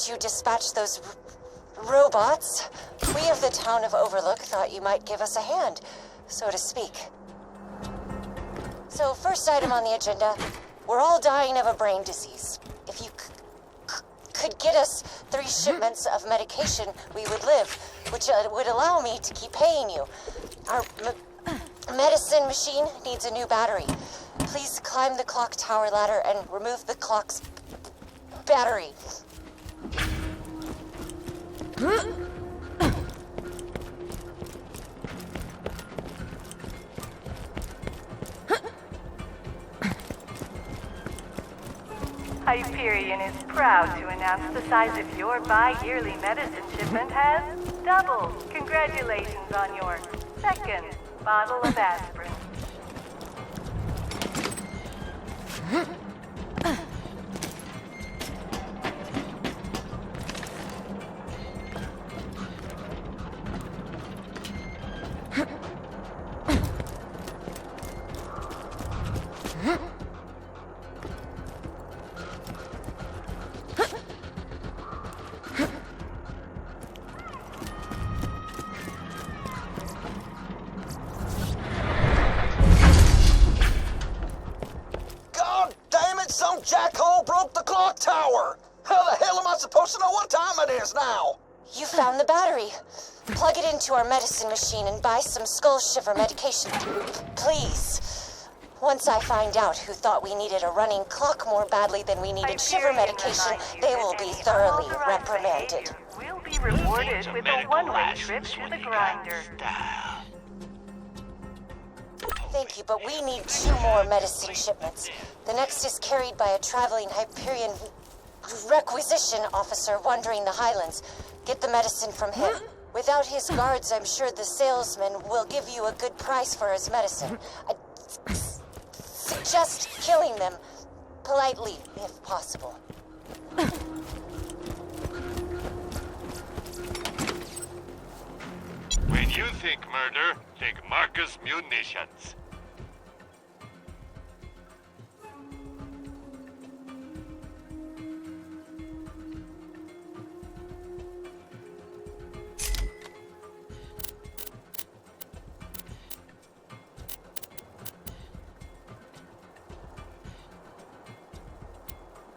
to dispatch those robots, we of the town of Overlook thought you might give us a hand, so to speak. So, first item on the agenda, we're all dying of a brain disease. If you could get us 3 shipments of medication, we would live, which would allow me to keep paying you. Our medicine machine needs a new battery. Please climb the clock tower ladder and remove the clock's battery. Hyperion is proud to announce the size of your bi-yearly medicine shipment has doubled. Congratulations on your second bottle of aspirin. Jackhole broke the clock tower! How the hell am I supposed to know what time it is now? You found the battery. Plug it into our medicine machine and buy some skull shiver medication. Please. Once I find out who thought we needed a running clock more badly than we needed shiver medication, they will be thoroughly reprimanded. We'll be rewarded with a one-way trip to the grinder. Thank you, but we need 2 more medicine shipments. The next is carried by a traveling Hyperion requisition officer wandering the Highlands. Get the medicine from him. Without his guards, I'm sure the salesman will give you a good price for his medicine. I suggest killing them politely, if possible. When you think murder, think Marcus Munitions.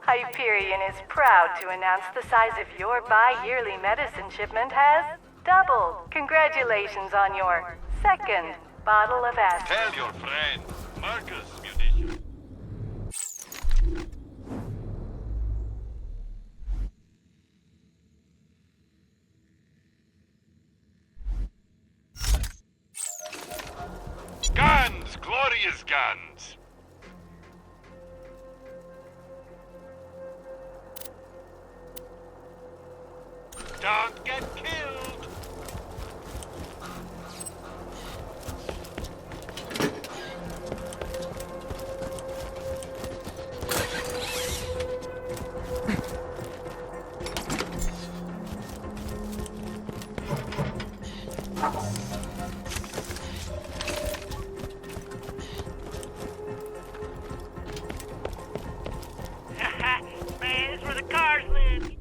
Hyperion is proud to announce the size of your bi-yearly medicine shipment has doubled. Congratulations on your second bottle of aspirin. Tell your friend, Marcus Munitions. Guns! Glorious guns! Don't get killed! Man, this is where the cars live!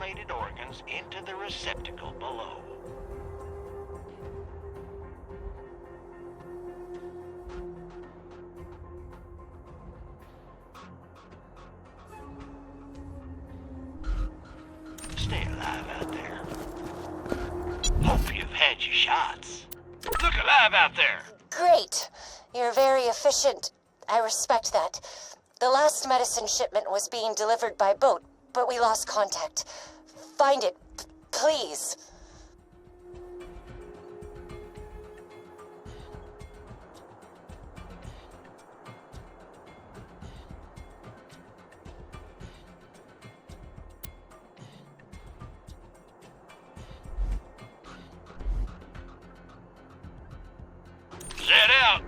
mutilated organs into the receptacle below. Stay alive out there. Hope you've had your shots. Look alive out there! Great. You're very efficient. I respect that. The last medicine shipment was being delivered by boat, but we lost contact. Find it, please. Set out!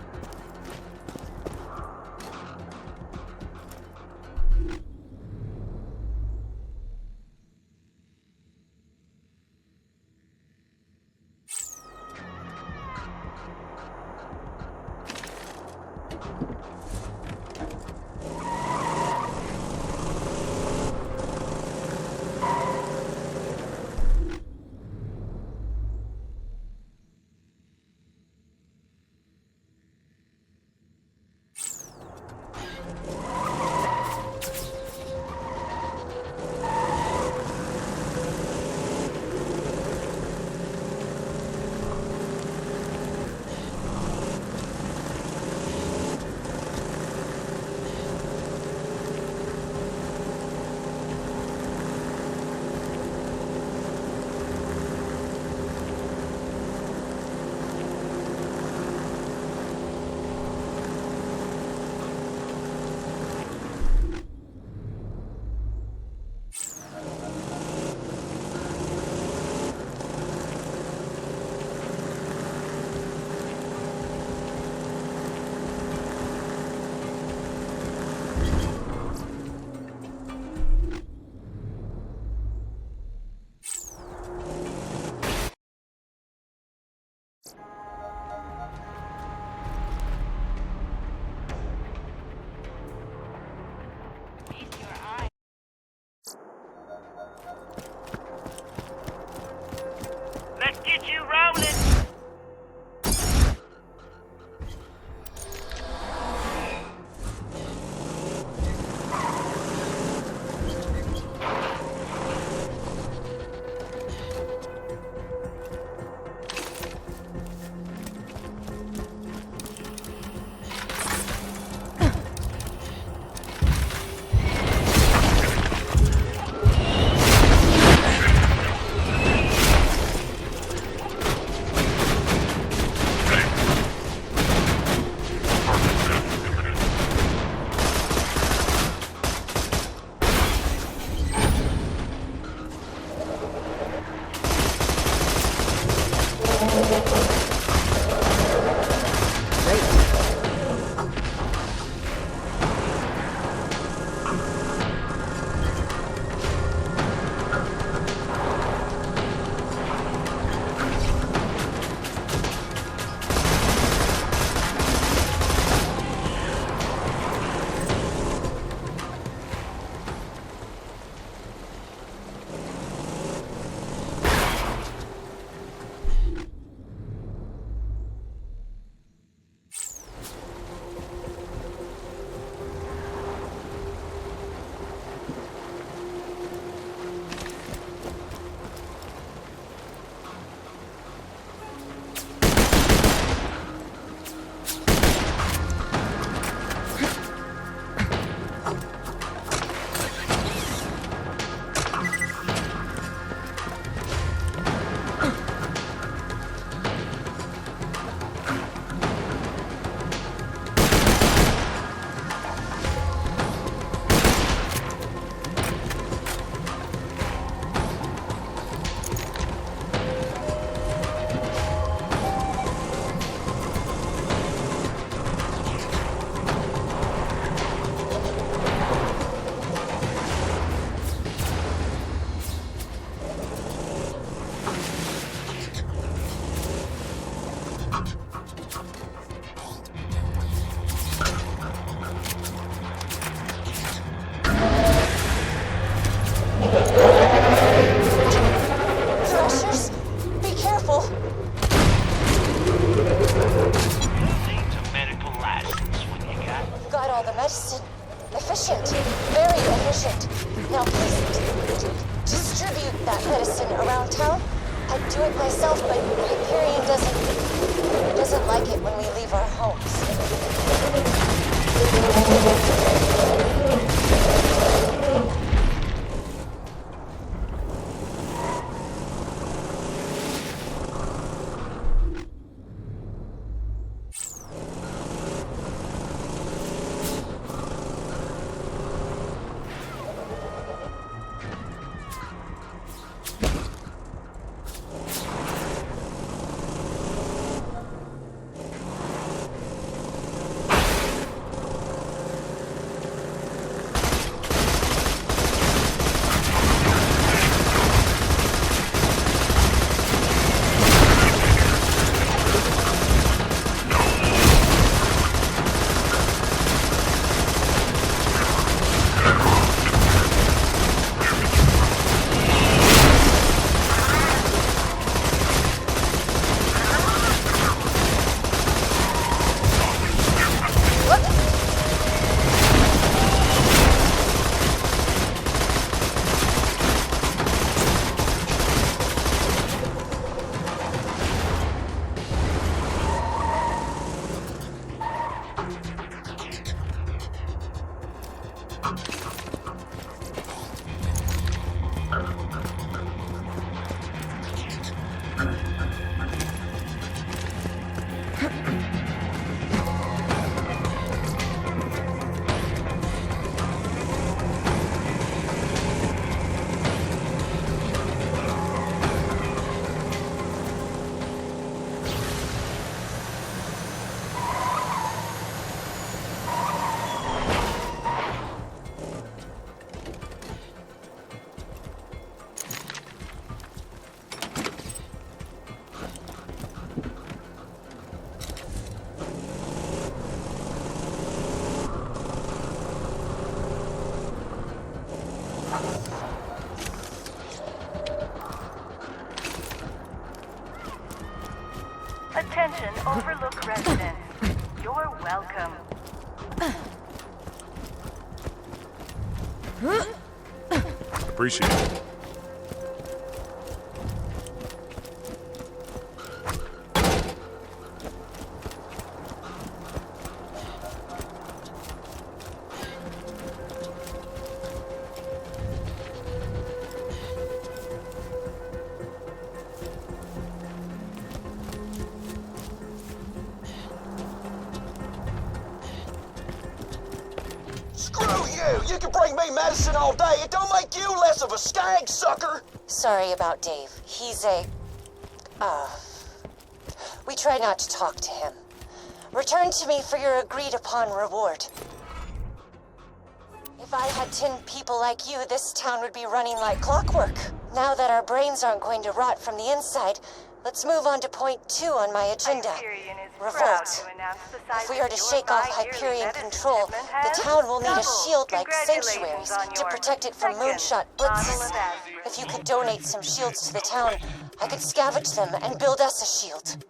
that medicine around town. I'd do it myself, but Hyperion doesn't like it when we leave our homes. Attention, Overlook residents. You're welcome. Appreciate it. You can bring me medicine all day. It don't make you less of a skag, sucker. Sorry about Dave. He's a... we try not to talk to him. Return to me for your agreed-upon reward. If I had 10 people like you, this town would be running like clockwork. Now that our brains aren't going to rot from the inside, let's move on to point 2 on my agenda. Revolt. If we are to shake off Hyperion control, the town will need a shield like sanctuaries to protect it from moonshot blitzes. If you could donate some shields to the town, I could scavenge them and build us a shield.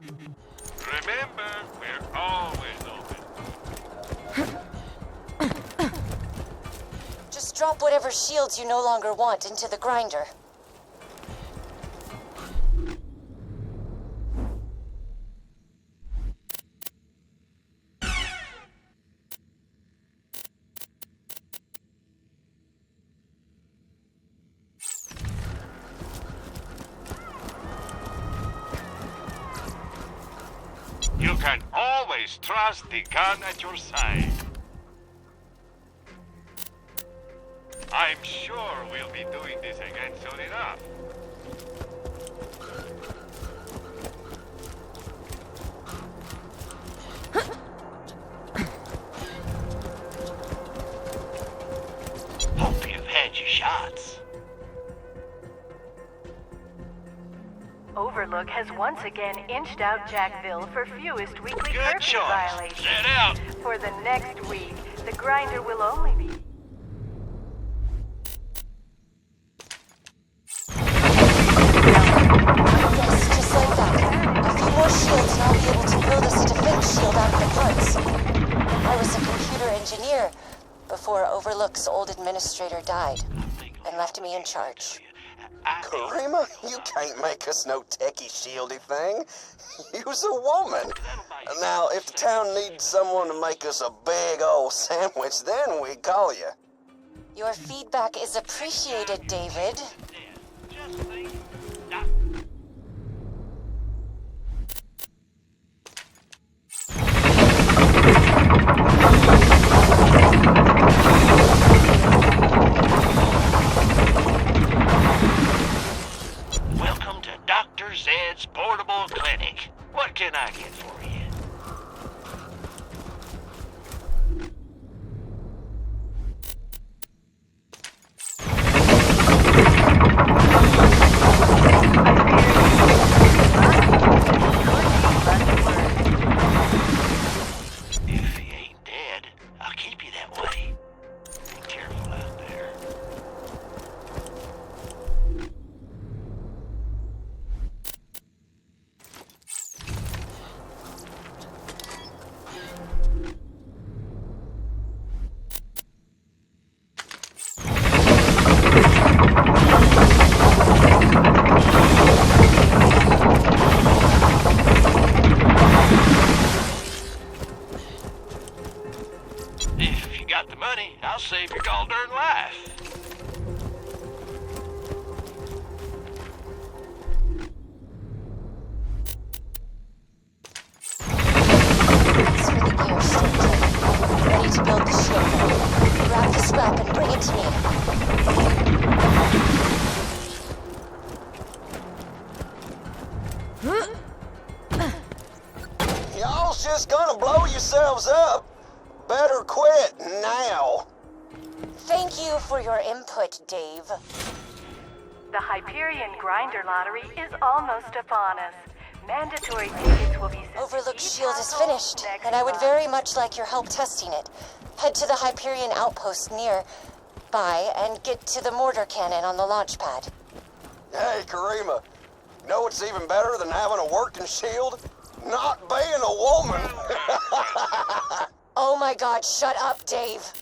Remember, we're always open. Just drop whatever shields you no longer want into the grinder. You can always trust the gun at your side. I'm sure we'll be doing this again soon enough. Hope you've had your shots. Overlook has once again inched out Jackville for fewest weekly Good curfew choice. violations. Get out. For the next week, the grinder will only be... Yes, just like that. A few more shields and I'll be able to build us a defense shield out of the parts. I was a computer engineer before Overlook's old administrator died and left me in charge. Karima, you can't make us no techie shieldy thing. You's a woman. Now, if the town needs someone to make us a big old sandwich, then we call you. Your feedback is appreciated, David. Just think. Welcome to Dr. Zed's Portable Clinic. What can I get for you? If he ain't dead, I'll keep you that way. Be careful out there. If you got the money, I'll save your gall darn life. Thanks for the gear, Strickland. Ready to build the ship. Grab the scrap and bring it to me. Y'all's just gonna blow yourselves up. Better quit now. Thank you for your input, Dave. The Hyperion Grinder Lottery is almost upon us. Mandatory tickets will be sent to Overlook each Shield is household finished, next and I would month. very much like your help testing it. Head to the Hyperion outpost nearby and get to the mortar cannon on the launch pad. Hey, Karima. Know what's even better than having a working shield? Not being a woman. Oh my god, shut up, Dave.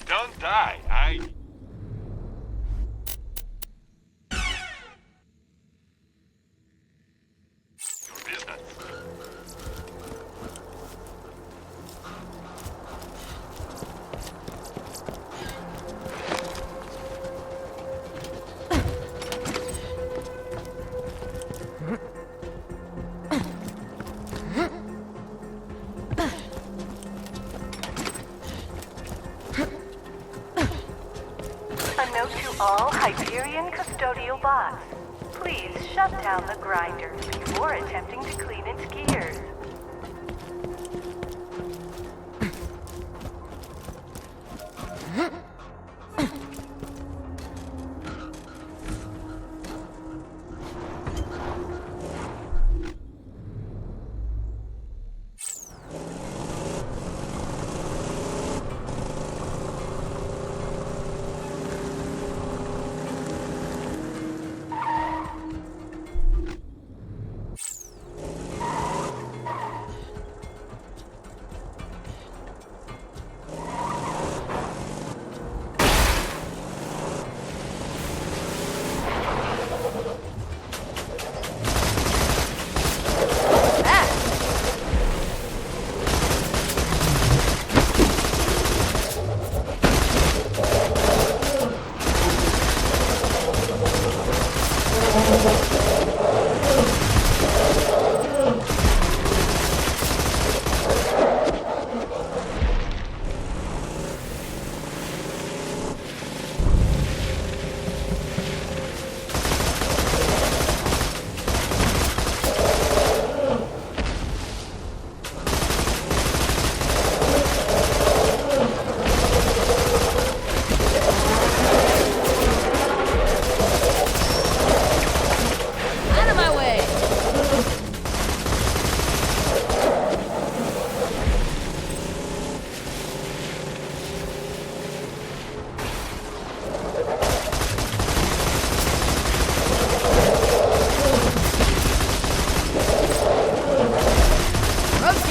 Don't die. Your business. A note to all Hyperion custodial bots. Please shut down the grinder before attempting to clean its gears.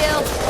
deal.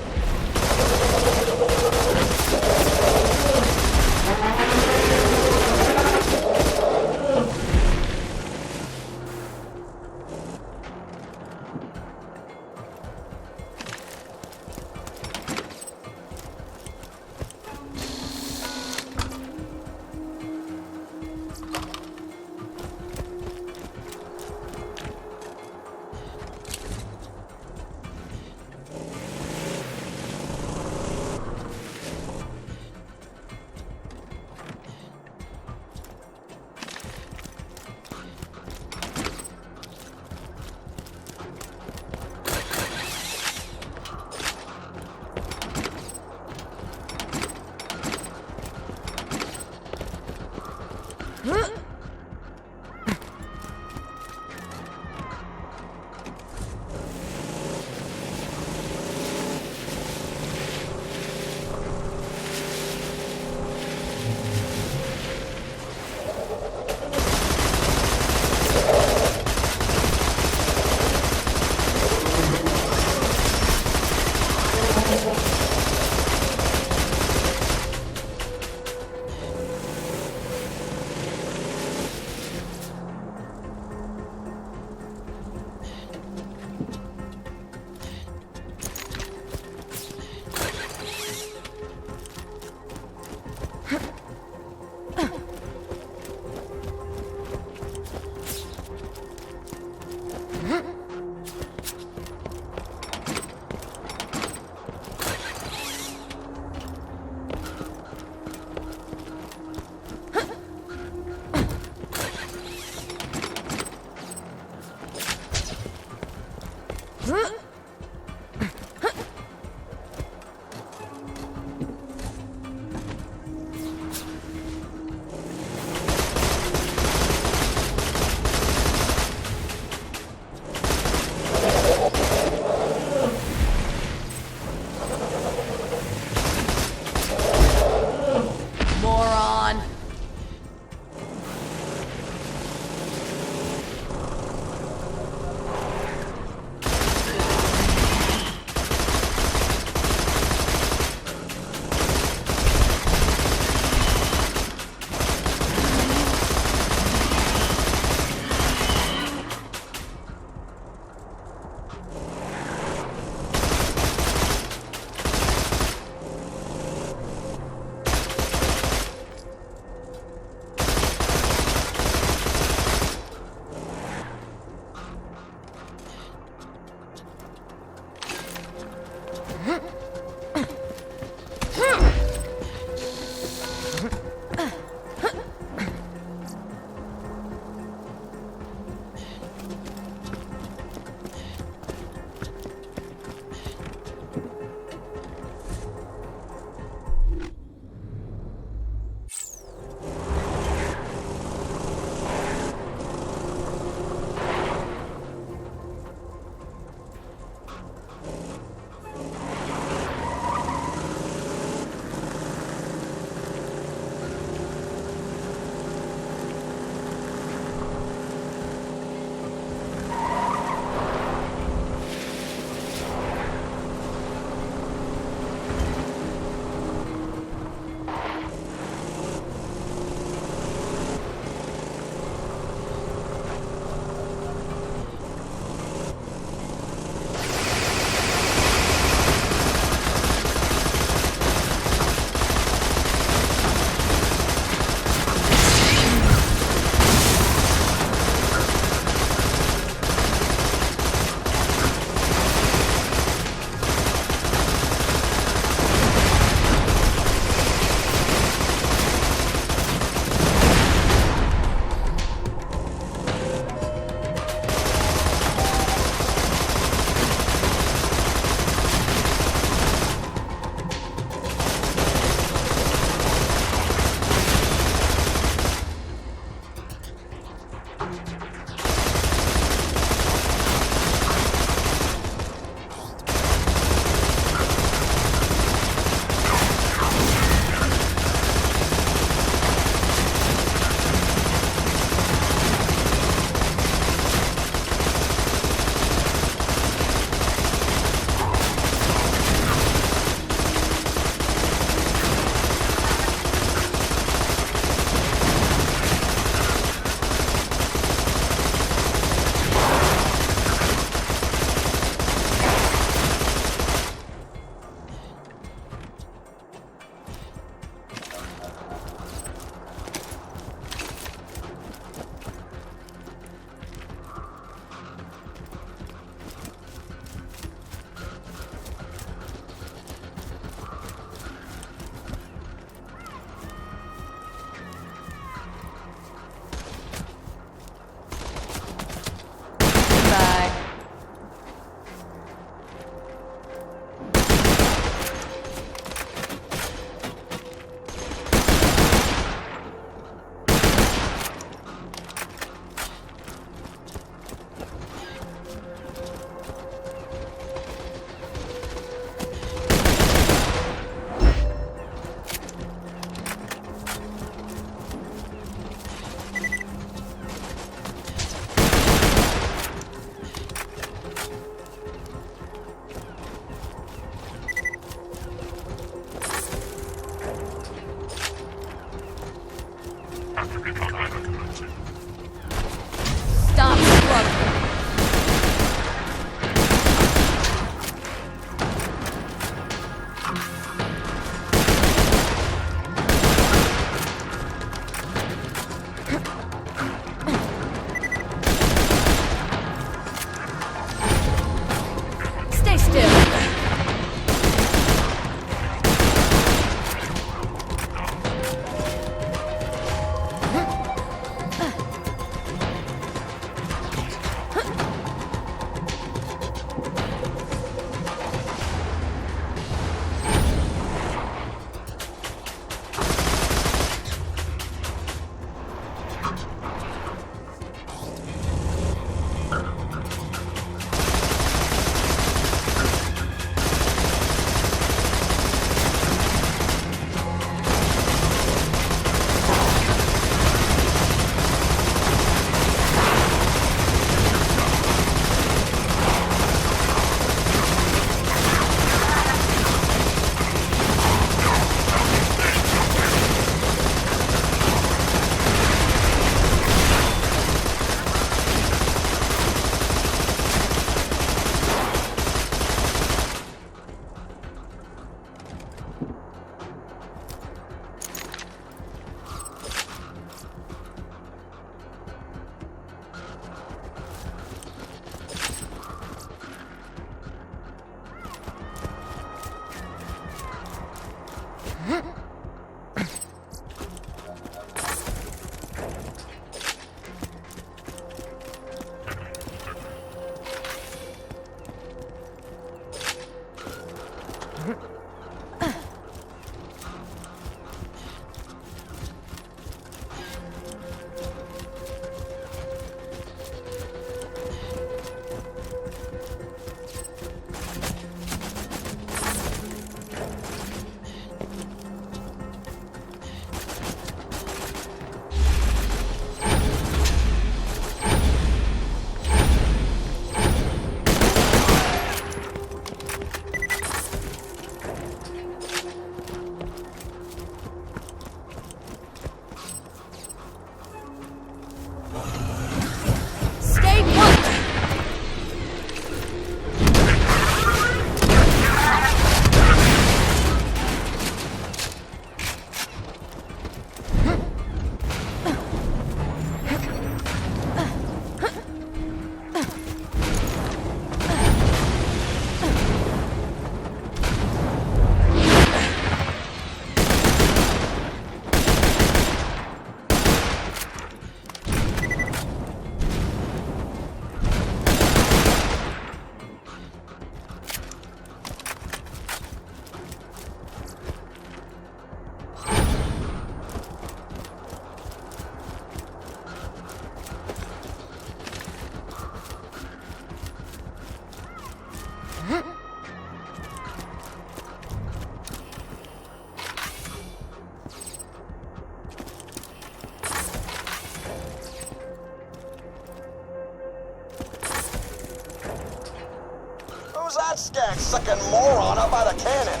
Who's that skag-sucking moron up by the cannon?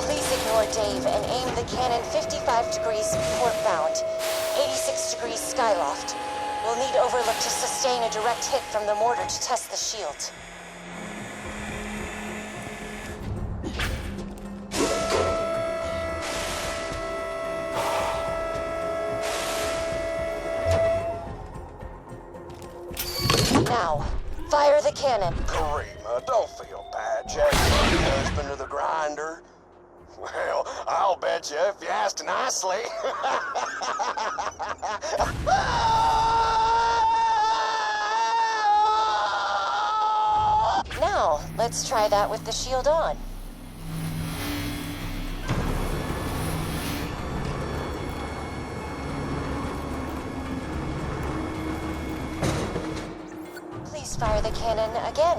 Please ignore Dave and aim the cannon 55 degrees portbound, 86 degrees skyloft. We'll need Overlook to sustain a direct hit from the mortar to test the shield. Now, fire the cannon. Karima, don't feel bad, Jesper, husband of the grinder. Well, I'll bet you if you asked nicely. Now, let's try that with the shield on. Please fire the cannon again.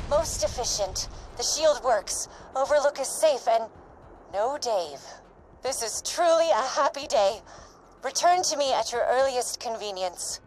Most efficient. The shield works. Overlook is safe and no Dave. This is truly a happy day. Return to me at your earliest convenience.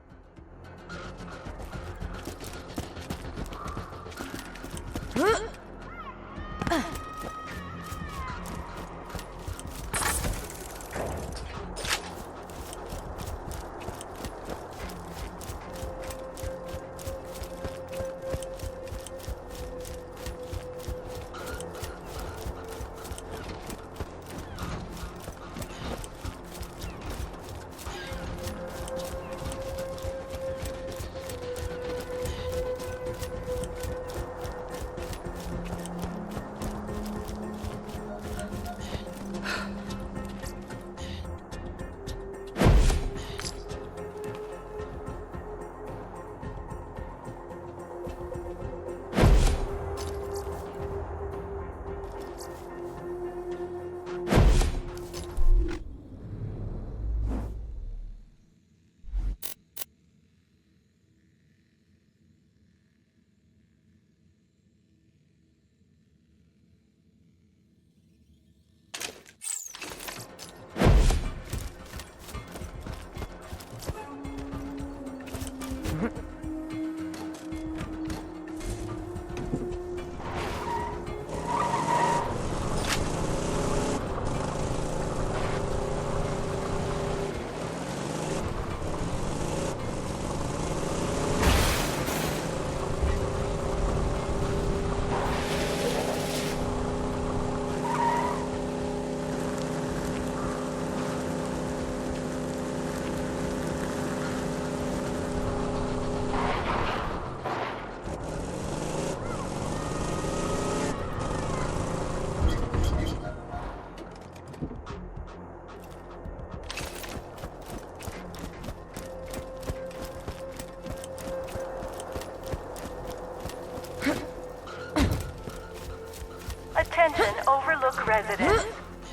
residence.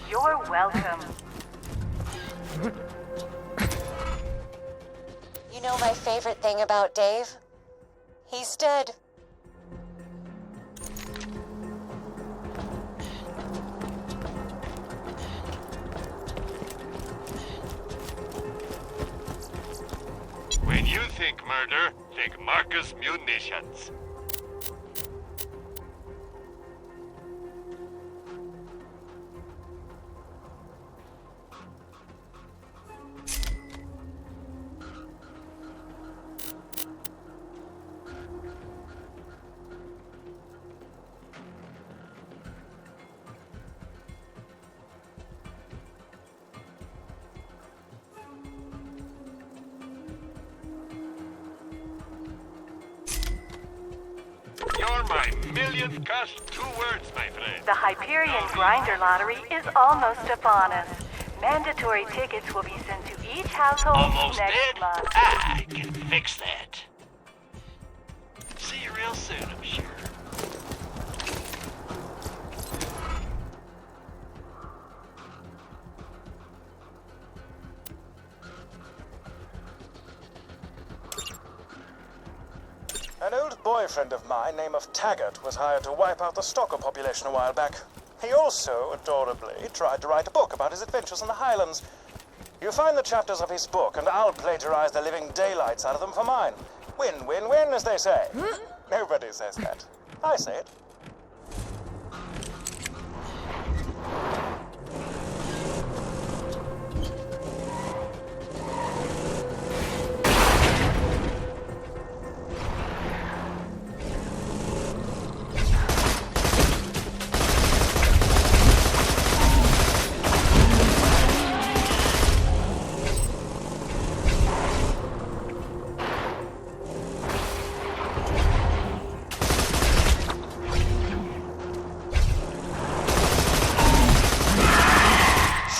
You're welcome. You know my favorite thing about Dave? He's dead. When you think murder, think Marcus Munitions. You're my millionth cussed 2 words, my friend. The Hyperion Grinder Lottery is almost upon us. Mandatory tickets will be sent to each household Almost next dead? month. I can fix that. See you real soon, I'm sure. An old boyfriend of mine, named Taggart, was hired to wipe out the stalker population a while back. He also, adorably, tried to write a book about his adventures in the Highlands. You find the chapters of his book, and I'll plagiarize the living daylights out of them for mine. Win, win, win, as they say. Nobody says that. I say it.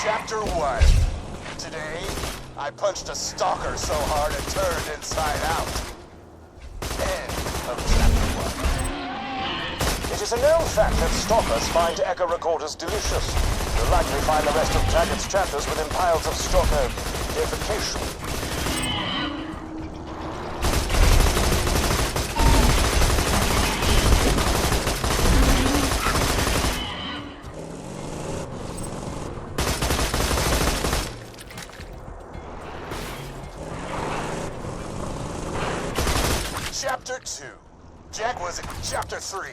Chapter 1. Today, I punched a stalker so hard it turned inside out. End of Chapter 1. It is a known fact that stalkers find echo recorders delicious. You'll likely find the rest of Taggart's chapters within piles of stalker defecation. Chapter 2. Jack was in Chapter 3.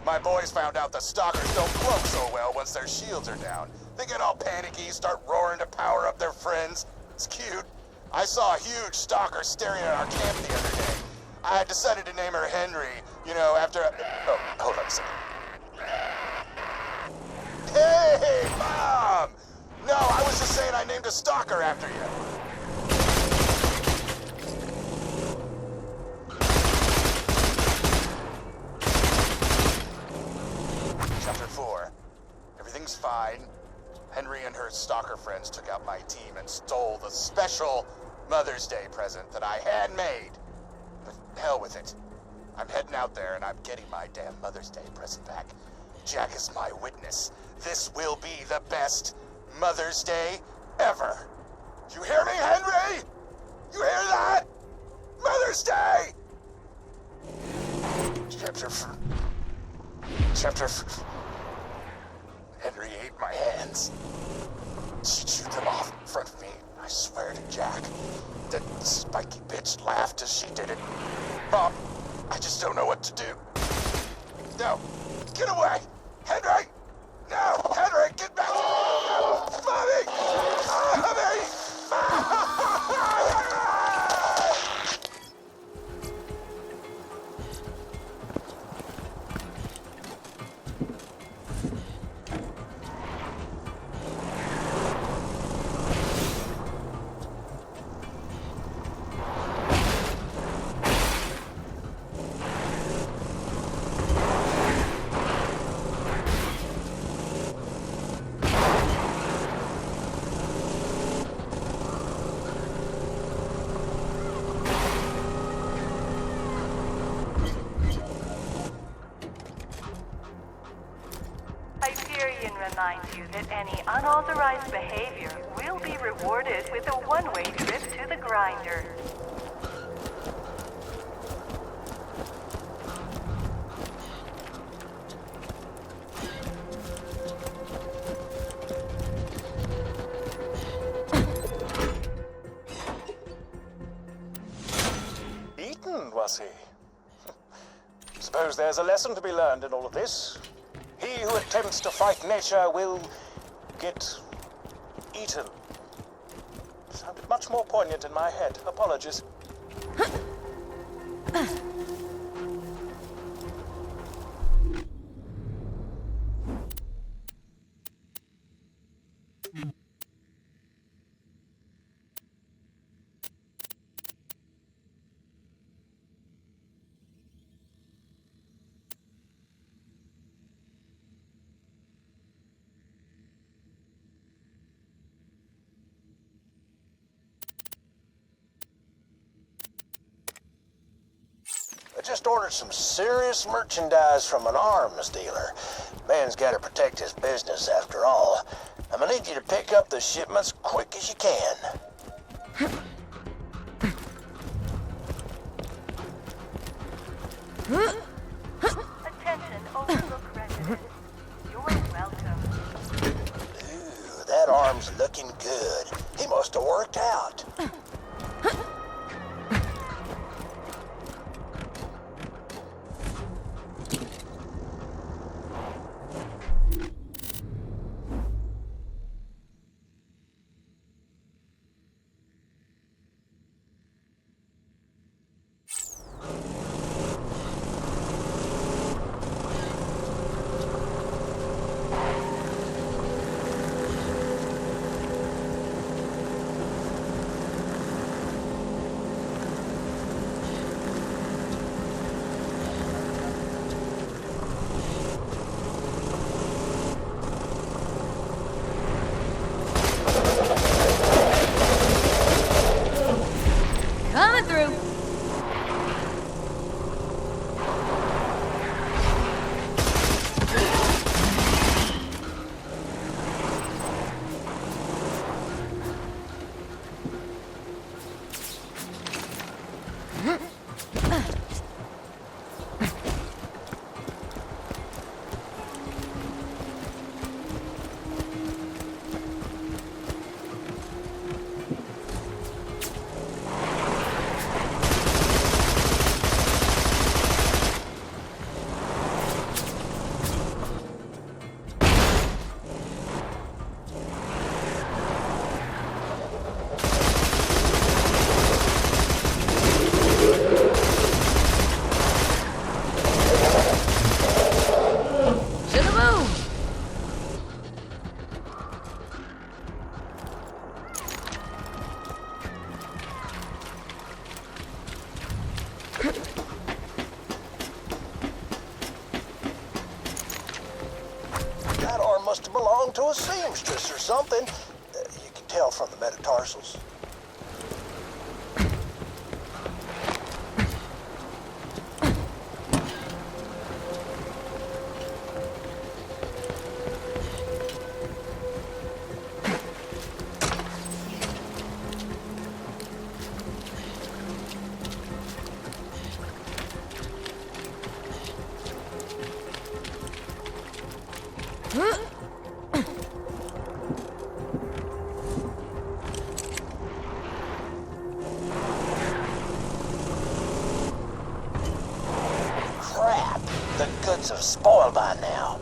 My boys found out the stalkers don't cloak so well once their shields are down. They get all panicky, start roaring to power up their friends. It's cute. I saw a huge stalker staring at our camp the other day. I had decided to name her Henry, you know, after Oh, hold on a second. Hey, Mom! No, I was just saying I named a stalker after you. Chapter 4. Everything's fine. Henry and her stalker friends took out my team and stole the special Mother's Day present that I had made. But hell with it. I'm heading out there and I'm getting my damn Mother's Day present back. Jack is my witness. This will be the best Mother's Day ever. You hear me, Henry? You hear that? Mother's Day! Chapter Henry ate my hands. She chewed them off in front of me. I swear to Jack, that spiky bitch laughed as she did it. Mom, I just don't know what to do. No, get away! Henry! No! Henry, get back! No. Mommy! Mommy! that any unauthorized behavior will be rewarded with a one-way trip to the grinder. Eaten, was he? Suppose there's a lesson to be learned in all of this. He who attempts to fight nature will get eaten. Sounded much more poignant in my head. Apologies. I just ordered some serious merchandise from an arms dealer. Man's got to protect his business after all. I'm gonna need you to pick up the shipments quick as you can. Attention, Overlook residents. You're welcome. Ooh, that arm's looking good. He must have worked out. Coming through. That arm must have belonged to a seamstress or something. You can tell from the metatarsals. Crap! The goods have spoiled by now.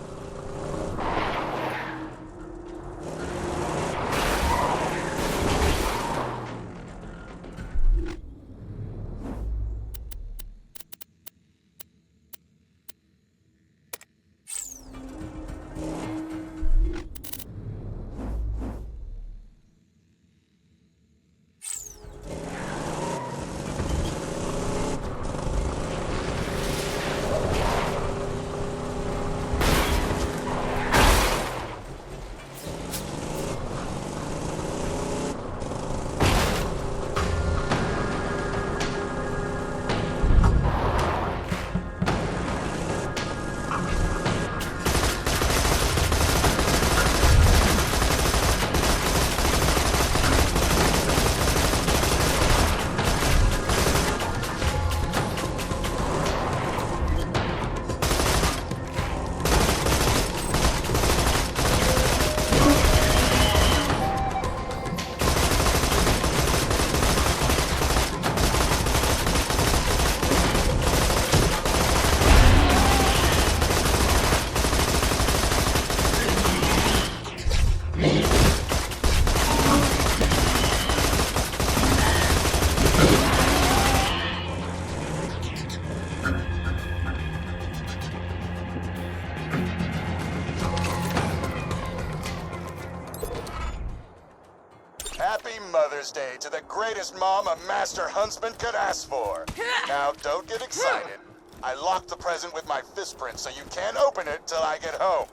Happy Mother's Day to the greatest mom a master huntsman could ask for. Now, don't get excited. I locked the present with my fist print, so you can't open it till I get home.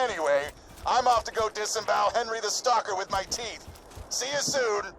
Anyway, I'm off to go disembowel Henry the Stalker with my teeth. See you soon.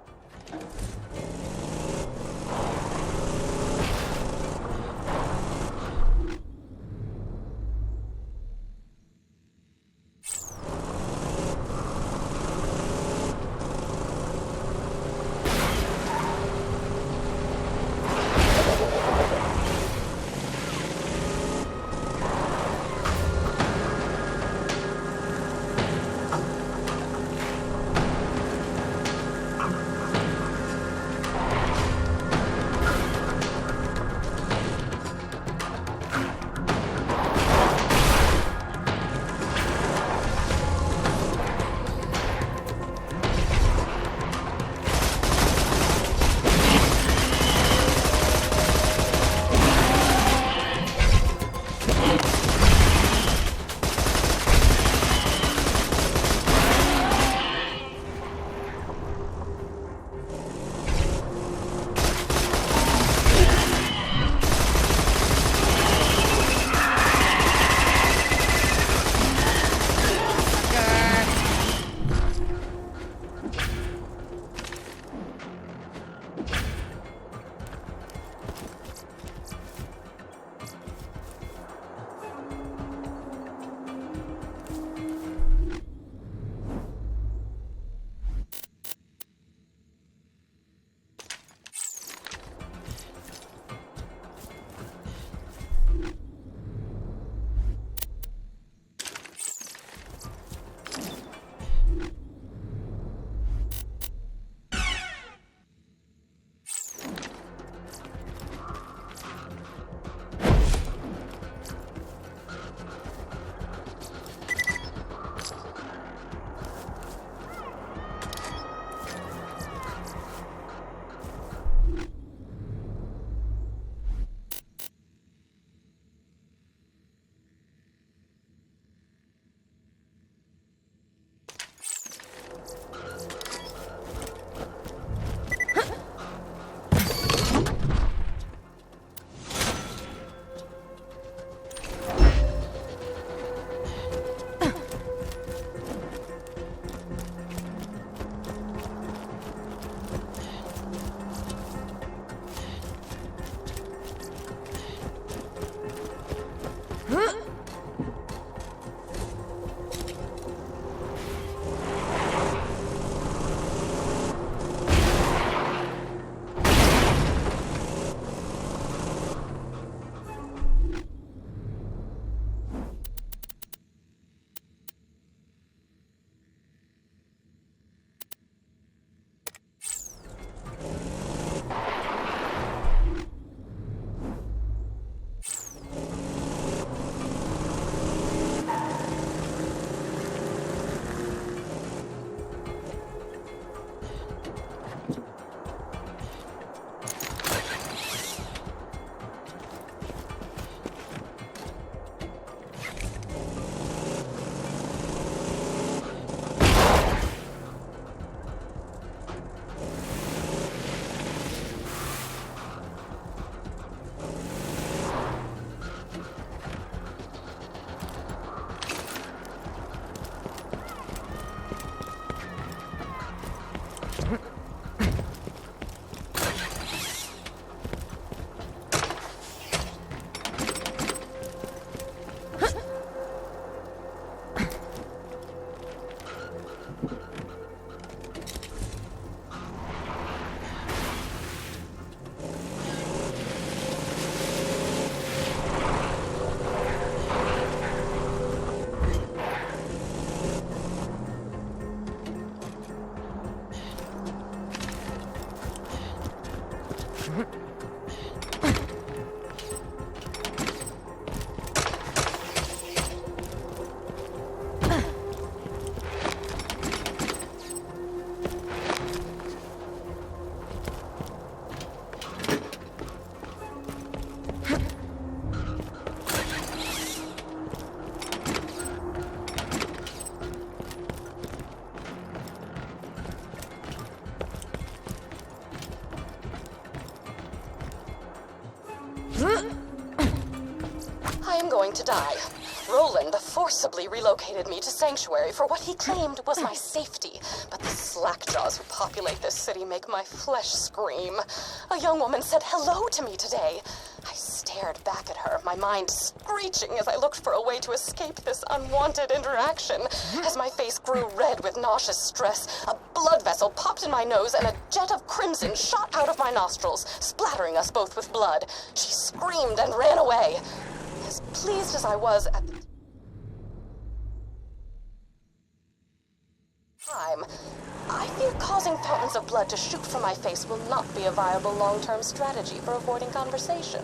going to die. Roland forcibly relocated me to Sanctuary for what he claimed was my safety, but the slackjaws who populate this city make my flesh scream. A young woman said hello to me today. I stared back at her, my mind screeching as I looked for a way to escape this unwanted interaction. As my face grew red with nauseous stress, a blood vessel popped in my nose and a jet of crimson shot out of my nostrils, splattering us both with blood. She screamed and ran away. As pleased as I was at the time, I fear causing fountains of blood to shoot from my face will not be a viable long-term strategy for avoiding conversation.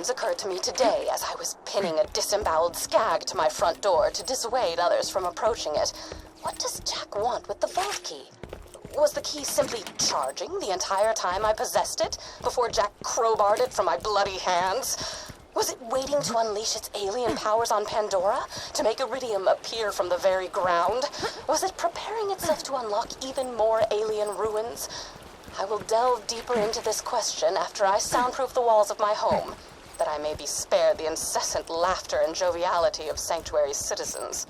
questions occurred to me today as I was pinning a disemboweled skag to my front door to dissuade others from approaching it. What does Jack want with the vault key? Was the key simply charging the entire time I possessed it before Jack crowbarred it from my bloody hands? Was it waiting to unleash its alien powers on Pandora to make Iridium appear from the very ground? Was it preparing itself to unlock even more alien ruins? I will delve deeper into this question after I soundproof the walls of my home, that I may be spared the incessant laughter and joviality of Sanctuary's citizens.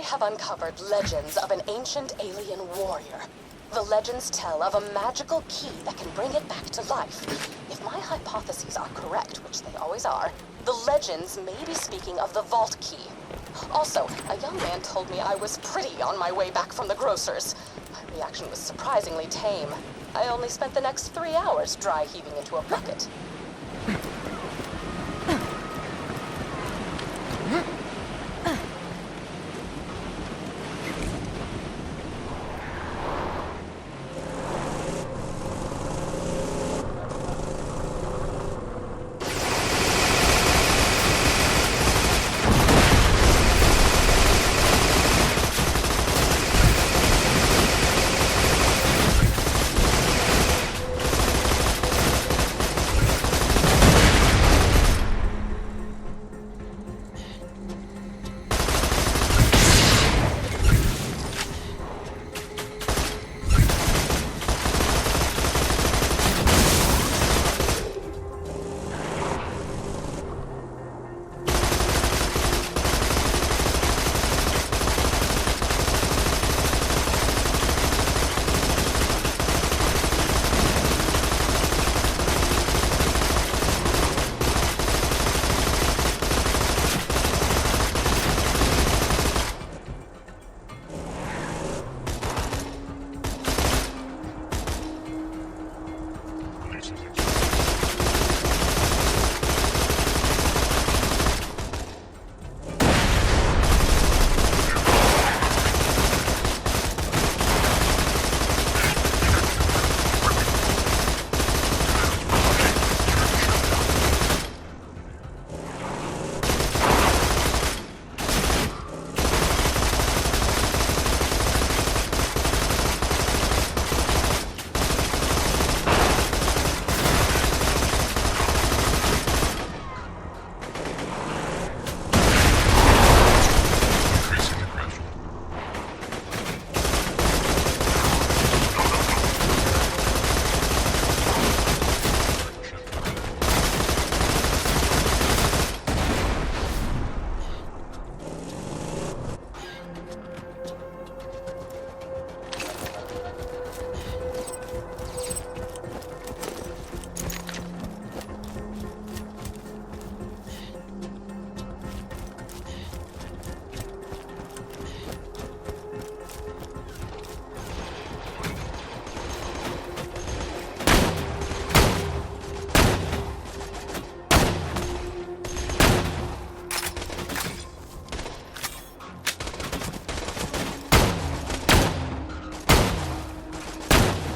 Have uncovered legends of an ancient alien warrior. The legends tell of a magical key that can bring it back to life. If my hypotheses are correct, which they always are, the legends may be speaking of the vault key. Also, a young man told me I was pretty on my way back from the grocer's. My reaction was surprisingly tame. I only spent the next 3 hours dry heaving into a bucket.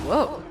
Whoa.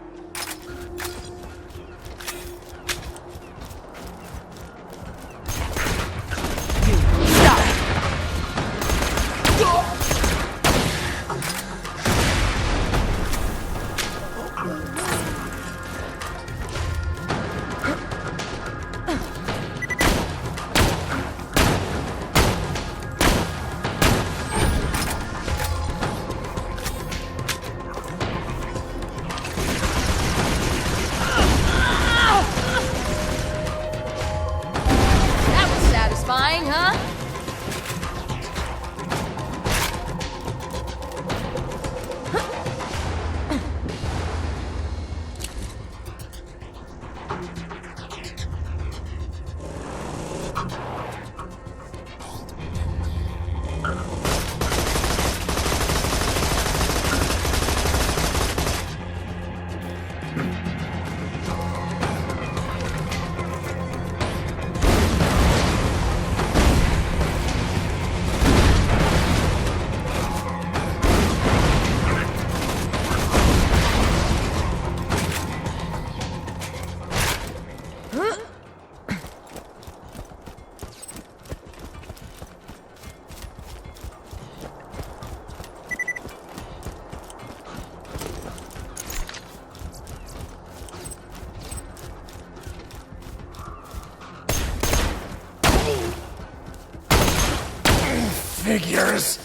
Figures!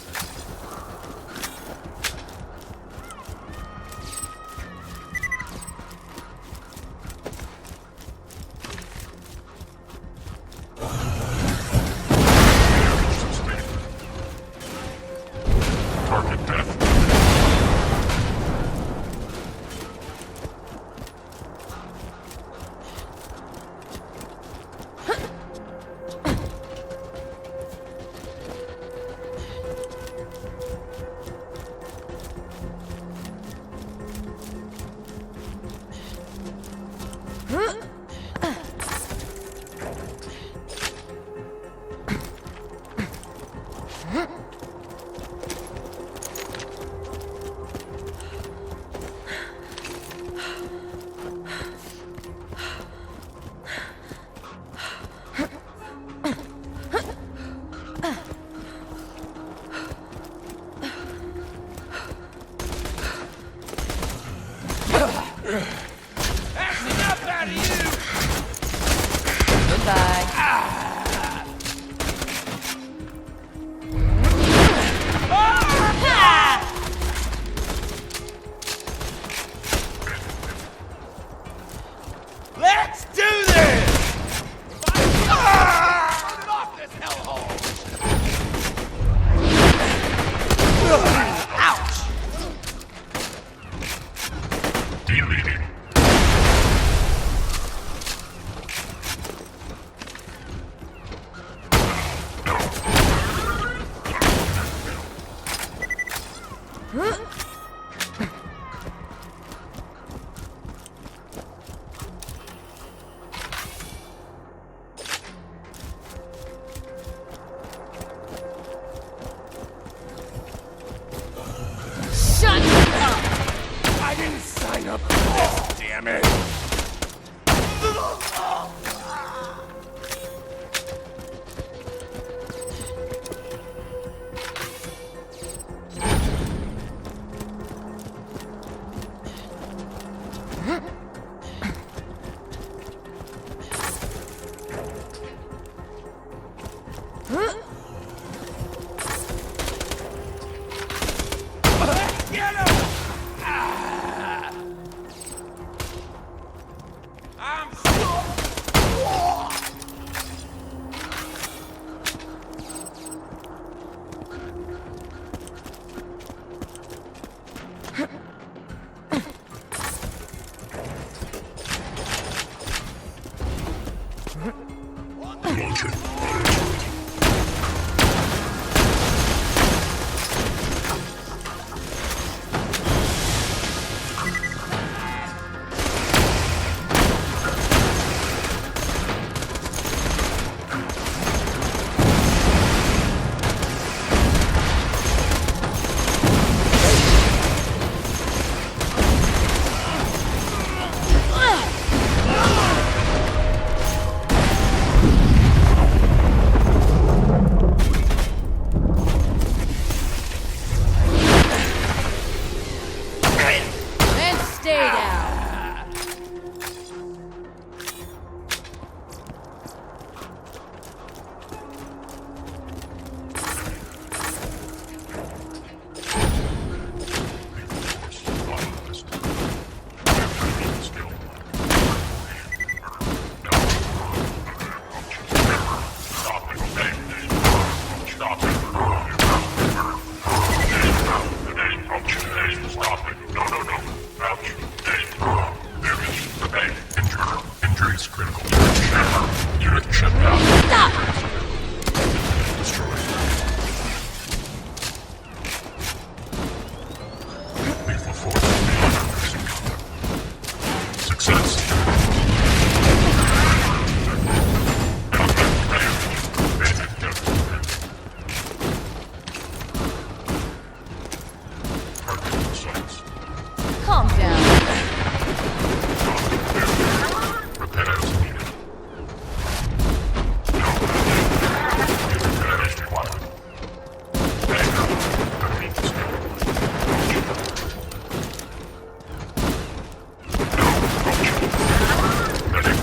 Target death. That's enough out of you! Goodbye. Let's do this! Turn it off this hellhole! Ouch! Deleting. Shut up! I didn't sign up for this, damn it! Get him! I'm so... Unit shut down. Stop! Destroyed. Lethal force in combat. Success. Calm down. Repairs needed. Repairs required. Enemy destroyed. Medic.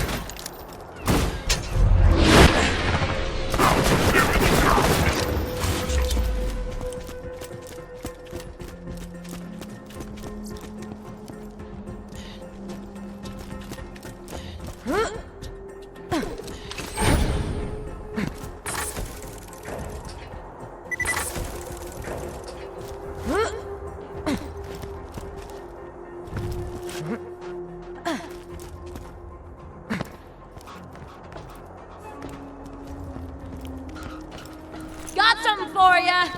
Got something for ya!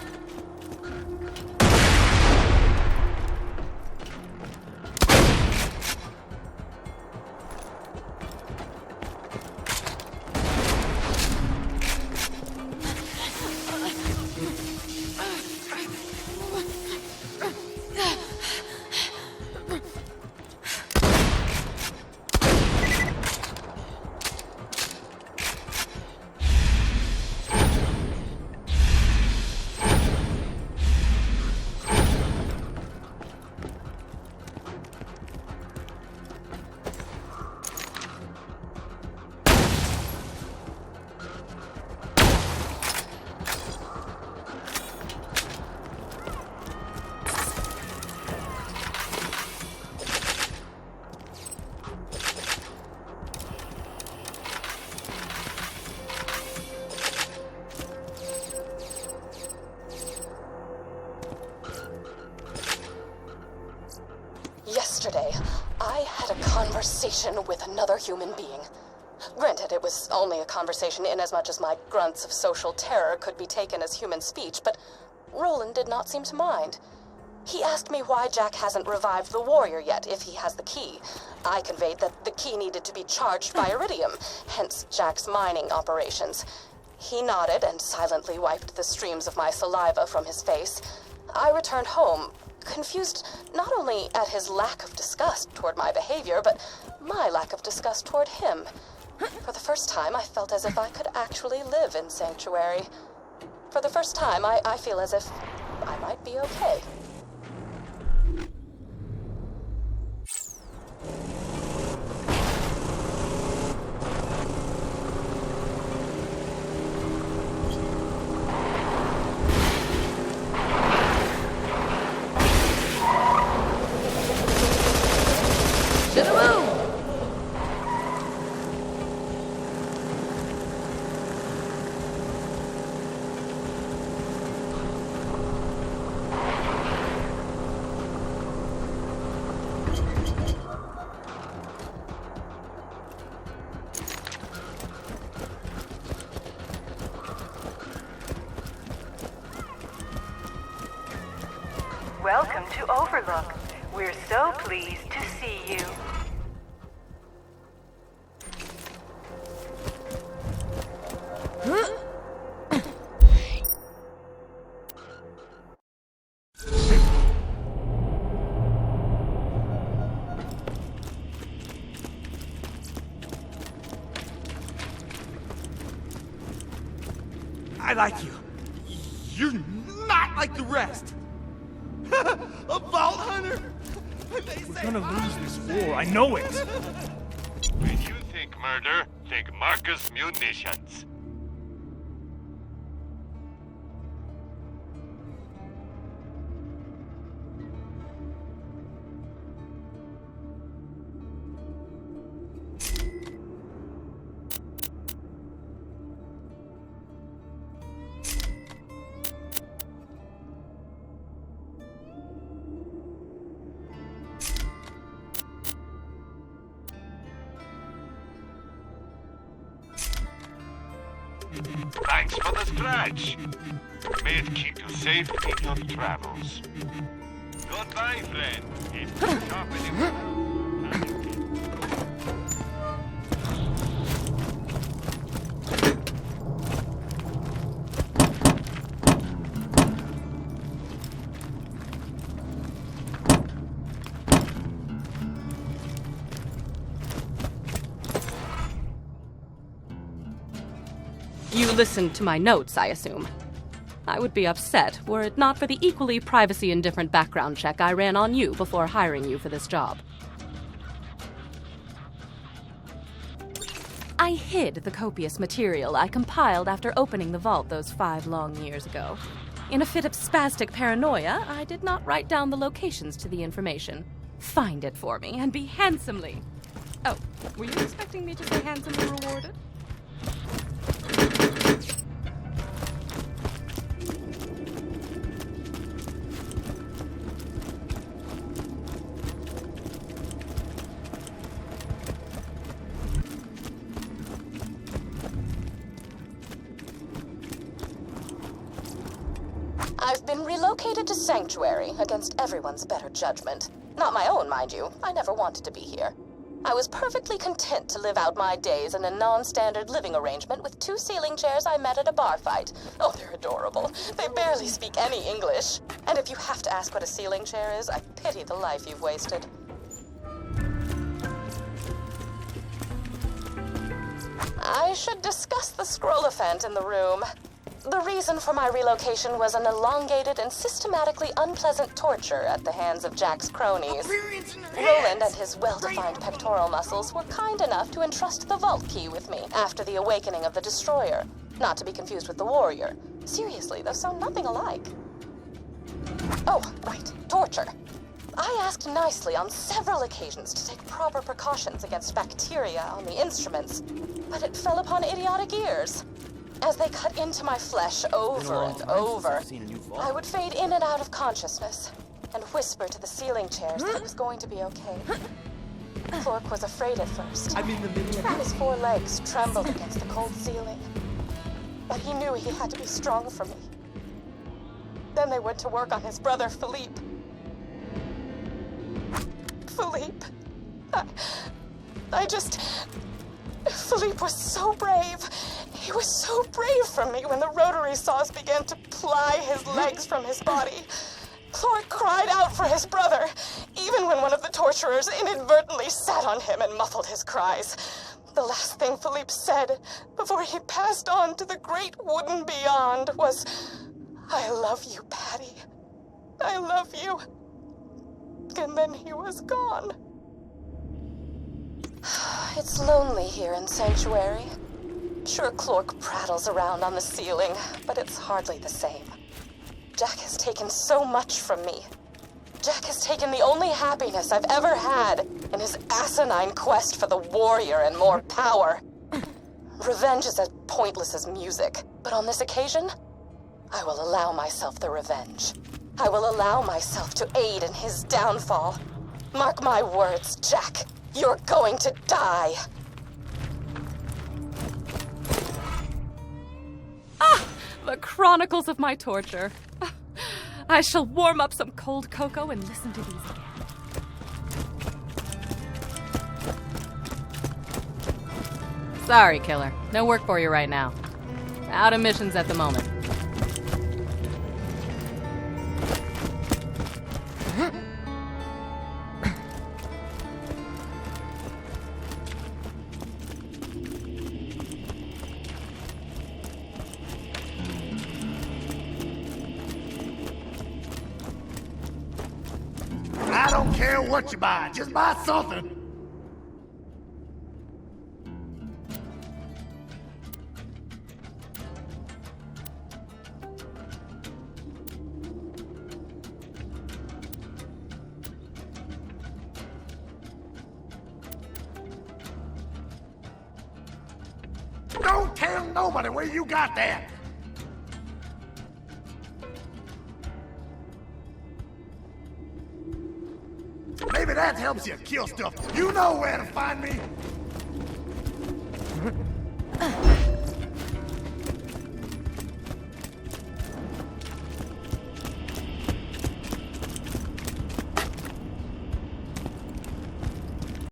Yesterday, I had a conversation with another human being. Granted, it was only a conversation inasmuch as my grunts of social terror could be taken as human speech, but Roland did not seem to mind. He asked me why Jack hasn't revived the warrior yet, if he has the key. I conveyed that the key needed to be charged by iridium, hence Jack's mining operations. He nodded and silently wiped the streams of my saliva from his face. I returned home, confused not only at his lack of disgust toward my behavior, but my lack of disgust toward him. For the first time, I felt as if I could actually live in Sanctuary. For the first time, I feel as if I might be okay. Welcome to Overlook. We're so pleased to see you. I like you. You're not like the rest. A vault hunter? We're gonna lose this war, I know it. When you think murder, think Marcus Munitions. Thanks for the scratch. May it keep you safe in your travels. Goodbye, friend. It's sharpening. You listened to my notes, I assume. I would be upset were it not for the equally privacy-indifferent background check I ran on you before hiring you for this job. I hid the copious material I compiled after opening the vault those 5 long years ago. In a fit of spastic paranoia, I did not write down the locations to the information. Find it for me and be handsomely... Oh, were you expecting me to say handsomely rewarded? I've been relocated to Sanctuary against everyone's better judgment. Not my own, mind you. I never wanted to be here. I was perfectly content to live out my days in a non-standard living arrangement with 2 ceiling chairs I met at a bar fight. Oh, they're adorable. They barely speak any English. And if you have to ask what a ceiling chair is, I pity the life you've wasted. I should discuss the scroll-ophant in the room. The reason for my relocation was an elongated and systematically unpleasant torture at the hands of Jack's cronies. Roland and his well-defined pectoral muscles were kind enough to entrust the vault key with me after the awakening of the Destroyer, not to be confused with the Warrior. Seriously, those sound nothing alike. Oh, right, torture. I asked nicely on several occasions to take proper precautions against bacteria on the instruments, but it fell upon idiotic ears. As they cut into my flesh over and over, I would fade in and out of consciousness and whisper to the ceiling chairs that it was going to be okay. Clark was afraid at first. His 4 legs trembled against the cold ceiling. But he knew he had to be strong for me. Then they went to work on his brother, Philippe. Philippe. Philippe was so brave. He was so brave for me when the rotary saws began to ply his legs from his body. Clark cried out for his brother, even when one of the torturers inadvertently sat on him and muffled his cries. The last thing Philippe said before he passed on to the great wooden beyond was, "I love you, Patty. I love you." And then he was gone. It's lonely here in Sanctuary. Sure, Clark prattles around on the ceiling, but it's hardly the same. Jack has taken so much from me. Jack has taken the only happiness I've ever had in his asinine quest for the warrior and more power. Revenge is as pointless as music, but on this occasion, I will allow myself the revenge. I will allow myself to aid in his downfall. Mark my words, Jack. You're going to die. The chronicles of my torture. I shall warm up some cold cocoa and listen to these again. Sorry, killer. No work for you right now. Out of missions at the moment. I don't care what you buy, just buy something. Don't tell nobody where you got that. Maybe that helps you kill stuff. You know where to find me.